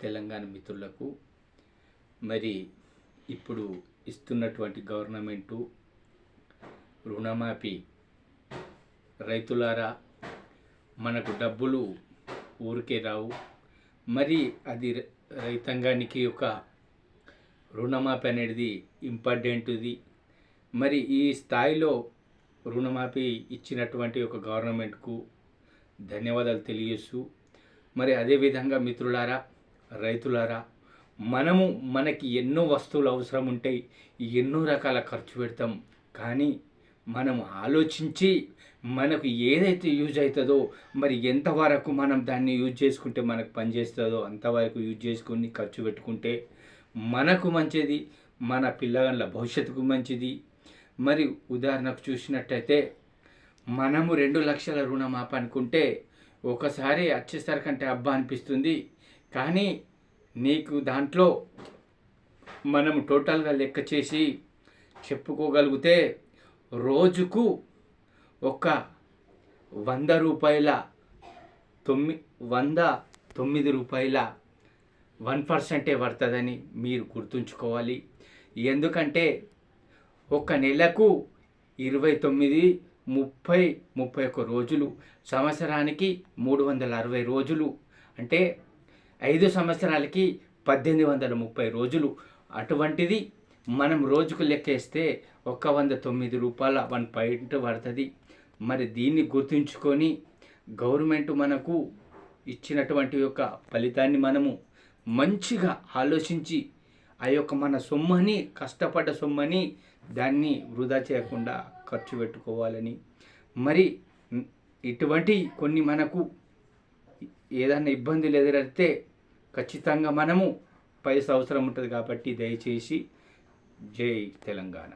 తెలంగాణ మిత్రులకు మరి ఇప్పుడు ఇస్తున్నటువంటి గవర్నమెంటు రుణమాఫీ రైతులారా మనకు డబ్బులు ఊరికే రావు. మరి అది రైతాంగానికి ఒక రుణమాఫీ అనేది ఇంపార్టెంట్ది. మరి ఈ స్థాయిలో రుణమాఫీ ఇచ్చినటువంటి ఒక గవర్నమెంట్కు ధన్యవాదాలు తెలియజేస్తూ, మరి అదేవిధంగా మిత్రులారా, రైతులారా, మనకి ఎన్నో వస్తువులు అవసరం ఉంటాయి, ఎన్నో రకాల ఖర్చు పెడతాం. కానీ మనం ఆలోచించి మనకు ఏదైతే యూజ్ అవుతుందో, మరి ఎంతవరకు మనం దాన్ని యూజ్ చేసుకుంటే మనకు పనిచేస్తుందో అంతవరకు యూజ్ చేసుకుని ఖర్చు పెట్టుకుంటే మనకు మంచిది, మన పిల్లల భవిష్యత్తుకు మంచిది. మరి ఉదాహరణకు చూసినట్టయితే మనము 2 లక్షల రుణమాఫీ అనుకుంటే ఒకసారి వచ్చేసరికంటే అబ్బా అనిపిస్తుంది. కానీ నీకు దాంట్లో మనము టోటల్గా లెక్క చేసి చెప్పుకోగలిగితే రోజుకు ఒక 100 రూపాయల 109 రూపాయల 1% పడుతుందని మీరు గుర్తుంచుకోవాలి. ఎందుకంటే ఒక నెలకు 29, 30, 31 రోజులు, సంవత్సరానికి 360 రోజులు, అంటే 5 సంవత్సరాలకి 1830 రోజులు. అటువంటిది మనం రోజుకు లెక్కేస్తే 109 రూపాయల 1 పాయింట్ పడుతుంది. మరి దీన్ని గుర్తుంచుకొని గవర్నమెంట్ మనకు ఇచ్చినటువంటి యొక్క ఫలితాన్ని మనము మంచిగా ఆలోచించి ఆ యొక్క మన సొమ్మని, కష్టపడ్డ సొమ్మని దాన్ని వృధా చేయకుండా ఖర్చు పెట్టుకోవాలని, మరి ఇటువంటి కొన్ని మనకు ఏదైనా ఇబ్బందులు ఎదురైతే ఖచ్చితంగా మనము పైసా అవసరం ఉంటుంది. కాబట్టి దయచేసి జై తెలంగాణ.